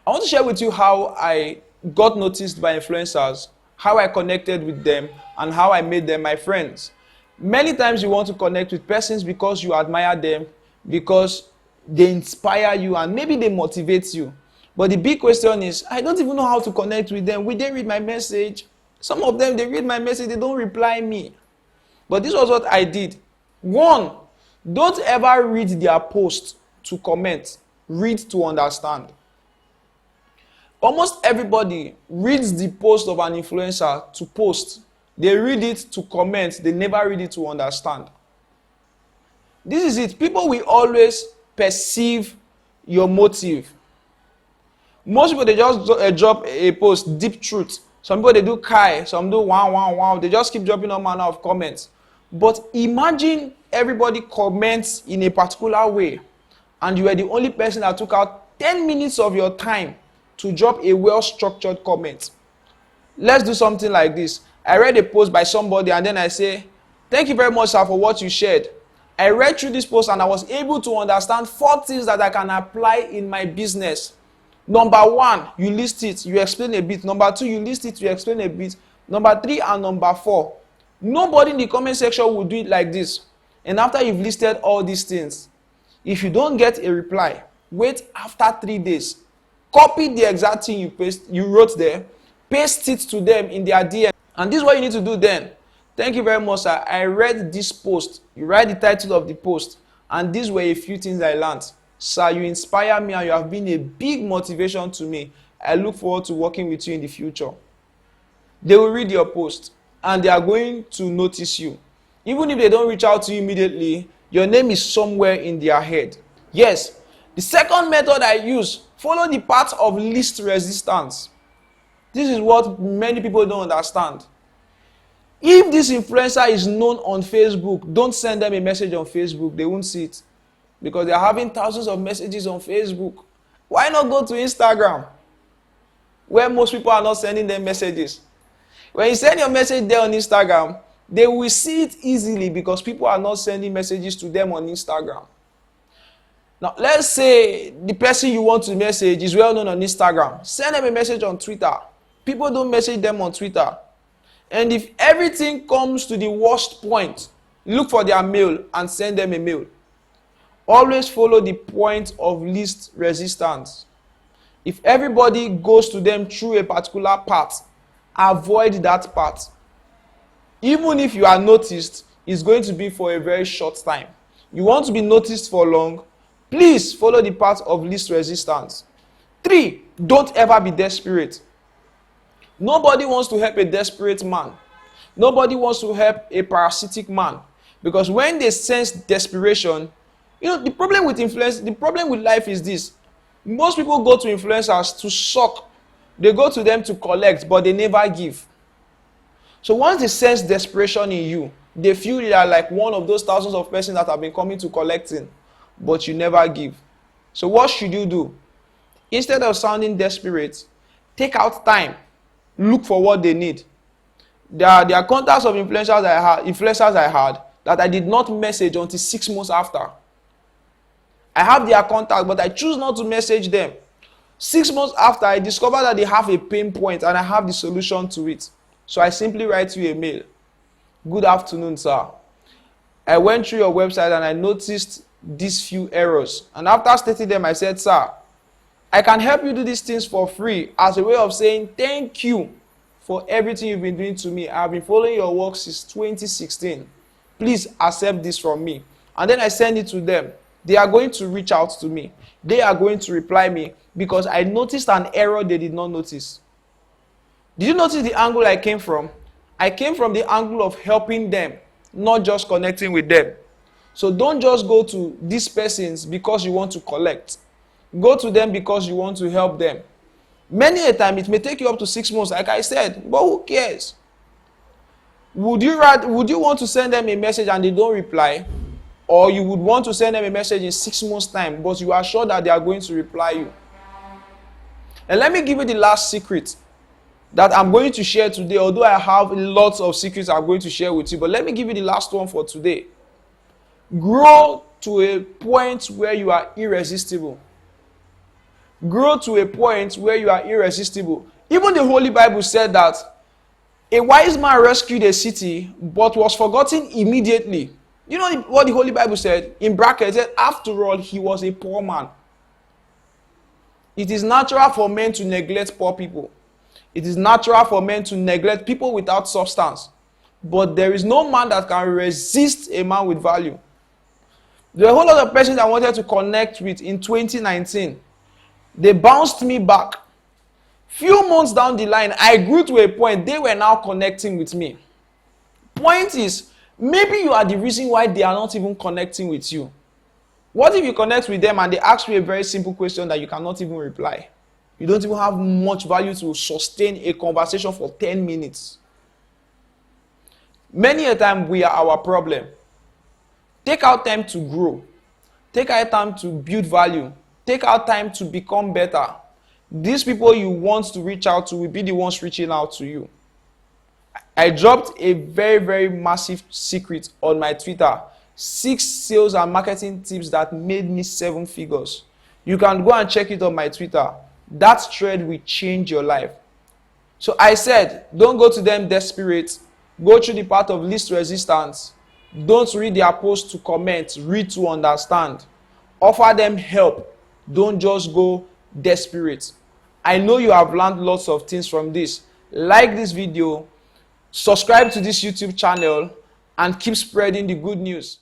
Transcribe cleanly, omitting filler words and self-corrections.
I want to share with you how I got noticed by influencers, how I connected with them, and how I made them my friends. Many times you want to connect with persons because you admire them, because they inspire you, and maybe they motivate you. But the big question is, I don't even know how to connect with them. Will they read my message? Some of them, they read my message, they don't reply me. But this was what I did. One, don't ever read their post to comment. Read to understand. Almost everybody reads the post of an influencer to post. They read it to comment. They never read it to understand. This is it. People will always perceive your motive. Most people, they just drop a post, deep truth. Some people, they do kai. Some do wow, wow, wow. They just keep dropping all manner of comments. But imagine everybody comments in a particular way, and you were the only person that took out 10 minutes of your time to drop a well-structured comment. Let's do something like this. I read a post by somebody, and then I say, thank you very much, sir, for what you shared. I read through this post and I was able to understand 4 things that I can apply in my business. Number 1, you list it, you explain a bit. Number 2, you list it, you explain a bit. Number 3 and number 4. Nobody in the comment section will do it like this. And after you've listed all these things, if you don't get a reply, wait after 3 days. Copy the exact thing you wrote there, paste it to them in their DM. And this is what you need to do then. Thank you very much, sir. I read this post. You write the title of the post. And these were a few things I learned. Sir, you inspire me and you have been a big motivation to me. I look forward to working with you in the future. They will read your post and they are going to notice you. Even if they don't reach out to you immediately, your name is somewhere in their head. Yes, the second method I use, follow the path of least resistance. This is what many people don't understand. If this influencer is known on Facebook, don't send them a message on Facebook. They won't see it because they are having thousands of messages on Facebook. Why not go to Instagram, where most people are not sending them messages? When you send your message there on Instagram, they will see it easily because people are not sending messages to them on Instagram. Now, let's say the person you want to message is well known on Instagram. Send them a message on Twitter. People don't message them on Twitter. And if everything comes to the worst point, look for their mail and send them a mail. Always follow the point of least resistance. If everybody goes to them through a particular path, avoid that path. Even if you are noticed, it's going to be for a very short time. You want to be noticed for long, please follow the path of least resistance. 3, don't ever be desperate. Nobody wants to help a desperate man. Nobody wants to help a parasitic man. Because when they sense desperation, the problem with influence, the problem with life is this. Most people go to influencers to suck. They go to them to collect, but they never give. So once they sense desperation in you, they feel you are like one of those thousands of persons that have been coming to collecting, but you never give. So what should you do? Instead of sounding desperate, take out time. Look for what they need. There are contacts of influencers I had that I did not message until 6 months after. I have their contact, but I choose not to message them. 6 months after, I discovered that they have a pain point and I have the solution to it. So I simply write you a mail. Good afternoon, sir. I went through your website and I noticed these few errors. And after stating them, I said, sir, I can help you do these things for free as a way of saying thank you for everything you've been doing to me. I have been following your work since 2016. Please accept this from me. And then I send it to them. They are going to reach out to me. They are going to reply me because I noticed an error they did not notice. Did you notice the angle I came from? I came from the angle of helping them, not just connecting with them. So don't just go to these persons because you want to collect. Go to them because you want to help them. Many a time, it may take you up to 6 months, like I said, but who cares? Would you want to send them a message and they don't reply? Or you would want to send them a message in 6 months' time, but you are sure that they are going to reply you? And let me give you the last secret that I'm going to share today, although I have lots of secrets I'm going to share with you, but let me give you the last one for today. Grow to a point where you are irresistible. Grow to a point where you are irresistible. Even the Holy Bible said that a wise man rescued a city but was forgotten immediately. You know what the Holy Bible said? In brackets, it said, after all, he was a poor man. It is natural for men to neglect poor people. It is natural for men to neglect people without substance. But there is no man that can resist a man with value. There were a whole lot of persons I wanted to connect with in 2019. They bounced me back. Few months down the line, I grew to a point, they were now connecting with me. Point is, maybe you are the reason why they are not even connecting with you. What if you connect with them and they ask you a very simple question that you cannot even reply? You don't even have much value to sustain a conversation for 10 minutes. Many a time we are our problem. Take out time to grow. Take out time to build value. Take out time to become better. These people you want to reach out to will be the ones reaching out to you. I dropped a very, very massive secret on my Twitter. 6 sales and marketing tips that made me 7 figures. You can go and check it on my Twitter. That thread will change your life. So I said, don't go to them desperate. Go through the path of least resistance. Don't read their post to comment. Read to understand. Offer them help. Don't just go desperate. I know you have learned lots of things from this. Like this video, subscribe to this YouTube channel, and keep spreading the good news.